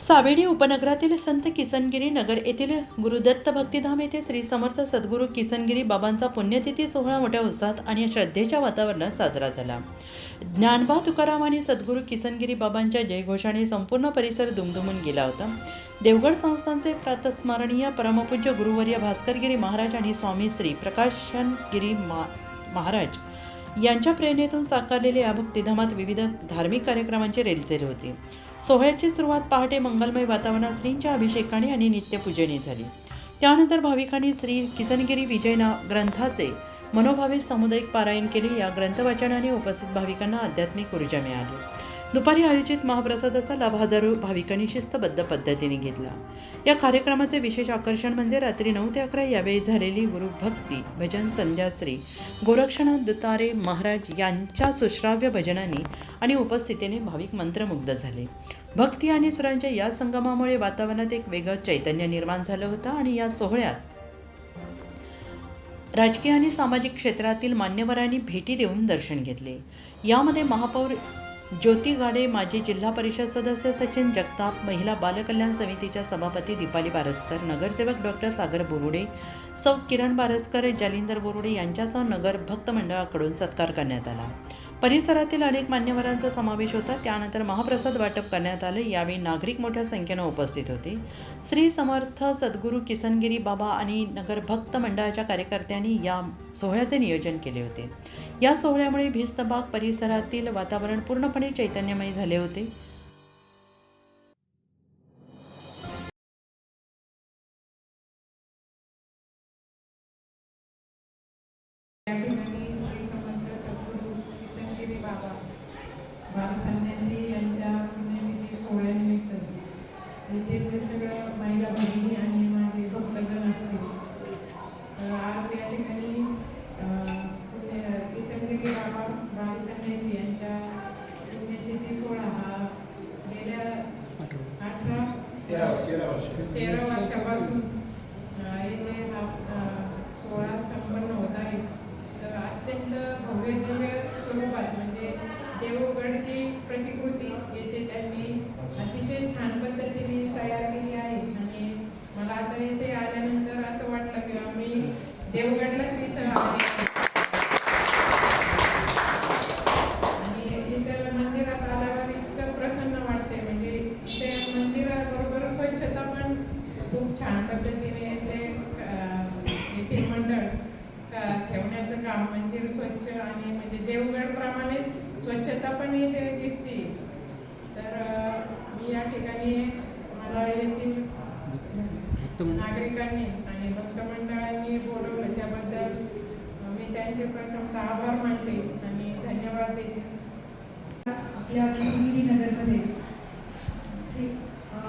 सावेडी उपनगरातील संत किसनगिरी नगर येथील गुरुदत्त भक्तिधाम येथे श्री समर्थ सद्गुरू किसनगिरी बाबांचा पुण्यतिथी सोहळा मोठ्या उत्साहात आणि श्रद्धेच्या वातावरणात साजरा झाला. ज्ञानबा तुकाराम आणि सद्गुरू किसनगिरी बाबांच्या जयघोषाने संपूर्ण परिसर दुमदुमून गेला होता. देवगड संस्थानचे प्रातस्मरणीय परमपूज्य गुरुवर्य भास्करगिरी महाराज आणि स्वामी श्री प्रकाशनगिरी महाराज यांच्या प्रेरणेतून साकारलेल्या या भक्तिधामात विविध धार्मिक कार्यक्रमांची रेलचेल होती. सोहळ्याची सुरुवात पहाटे मंगलमय वातावरणात श्रींच्या अभिषेकाने आणि नित्यपूजने झाली. त्यानंतर भाविकांनी श्री किसनगिरी विजय ग्रंथाचे मनोभावे सामुदायिक पारायण केले. या ग्रंथवाचनाने उपस्थित भाविकांना आध्यात्मिक ऊर्जा मिळाली. दुपारी आयोजित महाप्रसादाचा लाभ हजारो भाविकांनी शिस्तबद्ध पद्धतीने घेतला. या कार्यक्रमाचे विशेष आकर्षण म्हणजे रात्री 9 ते 11 यावेळी झालेली गुरुभक्ती भजन संध्या. श्री गोरक्षनाथ दुतारे महाराज यांच्या सुश्राव्य भजनांनी आणि उपस्थितीने भाविक मंत्रमुग्ध झाले. भक्ती आणि सुरांच्या या संगमामुळे वातावरणात एक वेगळं चैतन्य निर्माण झालं होतं आणि या सोहळ्यात राजकीय आणि सामाजिक क्षेत्रातील मान्यवरांनी भेटी देऊन दर्शन घेतले. यामध्ये महापौर ज्योती गाडे, माजी जिल्हा परिषद सदस्य सचिन जगताप, महिला बालकल्याण समितीच्या सभापती दीपाली बारसकर, नगरसेवक डॉक्टर सागर बोरुडे, सौ किरण बारसकर, जालिंदर बोरुडे यांच्यासह नगर भक्त मंडळाकडून सत्कार करण्यात आला. परिसरातील अनेक मान्यवरांचा समावेश होता. त्यानंतर महाप्रसाद वाटप करण्यात आले. यावेळी नागरिक मोठ्या संख्येनं उपस्थित होते. श्री समर्थ सद्गुरू किसनगिरी बाबा आणि नगर भक्त मंडळाच्या कार्यकर्त्यांनी या सोहळ्याचे नियोजन केले होते. या सोहळ्यामुळे भिस्तबाग परिसरातील वातावरण पूर्णपणे चैतन्यमय झाले होते. संन्यासी यांच्या पुण्यतिथी सोहळ्यानिमित्त येथे सगळं महिला भगिनी आणि माझे भक्तगण असतील. तर आज या ठिकाणी किसनगिरी बाबा संन्यासी यांच्या पुण्यतिथी सोहळा हा गेल्या 13 वर्षापासून येथे हा सोहळा संपन्न होत आहे. तर अत्यंत भव्य दिव्य स्वरूपात म्हणजे देवगडची प्रतिकृती येथे त्यांनी अतिशय छान पद्धतीने तयार केली आहे. आणि मला आता इथे आल्यानंतर असं वाटलं की आम्ही देवगडलाच इथं आले. आणि इथं मंदिरात आल्यावर इतकं प्रसन्न वाटते. म्हणजे इथे मंदिराबरोबर स्वच्छता पण खूप छान पद्धतीने येथील मंडळ ठेवण्याचं काम, मंदिर स्वच्छ आणि म्हणजे देवगडप्रमाणेच स्वच्छता पण इथे दिसते. तर मी या ठिकाणी मला येथील नागरिकांनी आणि भक्त मंडळांनी बोलवलं त्याबद्दल मी त्यांचे प्रथमतः आभार मानते आणि धन्यवाद देते. आपल्या किसनगिरी नगरमध्ये श्री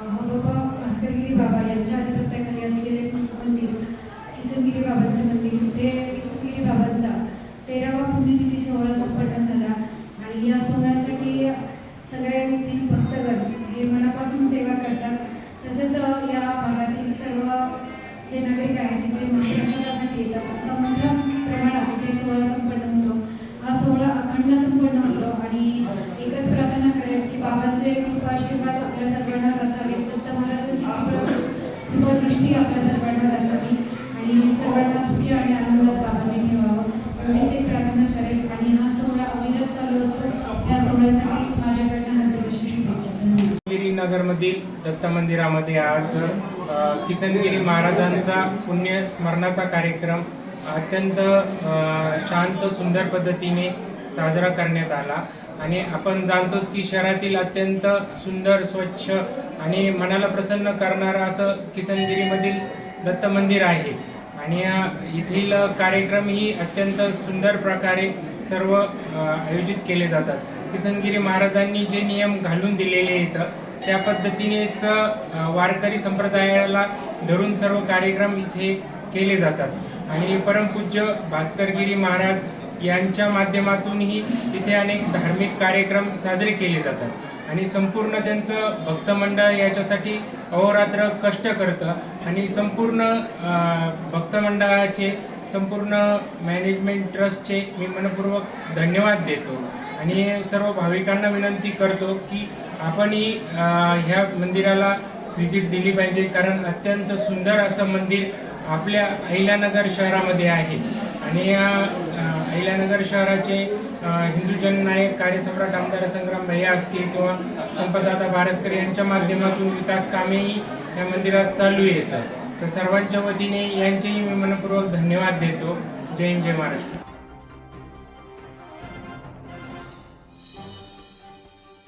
हबोबा भास्करगिरी बाबा यांच्या अधिपत्याखाली असलेले मंदिर किसनगिरी बाबांचं मंदिर, इथे किसनगिरी बाबांचा 13वा पुण्यतिथी सोहळा संपन्न झाला. आणि या सोहळ्यासाठी सगळ्या येथील भक्तगण हे मनापासून सेवा करतात. तसेच या भागातील सर्व जे नागरिक आहेत तिथे महाप्रसादासाठी येतात. असा मोठ्या प्रमाणात इथे सोहळा संपन्न होतो. हा सोहळा अखंड संपन्न होतो आणि एकच प्रार्थना करेल की बाबांचे कृपा आशीर्वाद आपल्या सर्वांवर असावे, दत्त महाराजांची कृपादृष्टी आपल्या सर्वांवर असावी आणि सर्वांना सुखी आणि आनंदात बाबांनी ठेवावं एवढीच एक प्रार्थना करेल. आणि हा सोहळा अविरत चालू असतो. या सोहळ्यासाठी माझ्याकडनं हार्दिक अशी शुभेच्छा. किसनगिरी नगरमधील दत्त मंदिरामध्ये आज किसनगिरी महाराजांचा पुण्य स्मरणाचा कार्यक्रम अत्यंत शांत सुंदर पद्धतीने साजरा करण्यात आला. आणि आपण जाणतोच की शहरातील अत्यंत सुंदर स्वच्छ आणि मनाला प्रसन्न करणारं असं किसनगिरीमधील दत्त मंदिर आहे. आणि येथील कार्यक्रमही अत्यंत सुंदर प्रकारे सर्व आयोजित केले जातात. किसनगिरी महाराजांनी जे नियम घालून दिलेले आहेत त्या पद्धतीनेच वारकरी संप्रदायाला धरून सर्व कार्यक्रम इथे केले जातात. आणि परमपूज्य भास्करगिरी महाराज यांच्या माध्यमातूनही तिथे अनेक धार्मिक कार्यक्रम साजरे केले जातात. आणि संपूर्ण त्यांचं भक्तमंडळ याच्यासाठी अहोरात्र कष्ट करतं. आणि संपूर्ण भक्तमंडळाचे संपूर्ण मॅनेजमेंट ट्रस्टचे मी मनपूर्वक धन्यवाद देतो. आणि सर्व भाविकांना विनंती करतो की आपणही ह्या मंदिराला व्हिजिट दिली पाहिजे, कारण अत्यंत सुंदर असं मंदिर आपल्या अहिल्यानगर शहरामध्ये आहे. आणि या अहिल्यानगर शहराचे हिंदू जननायक कार्यसम्राट आमदार संग्राम भैया असतील किंवा संपतदादा बारसकर यांच्या माध्यमातून विकास कामेही या मंदिरात चालू येतात. तर सर्वांच्या वतीने यांचेही मी मनपूर्वक धन्यवाद देतो. जय हिंद, जय महाराष्ट्र.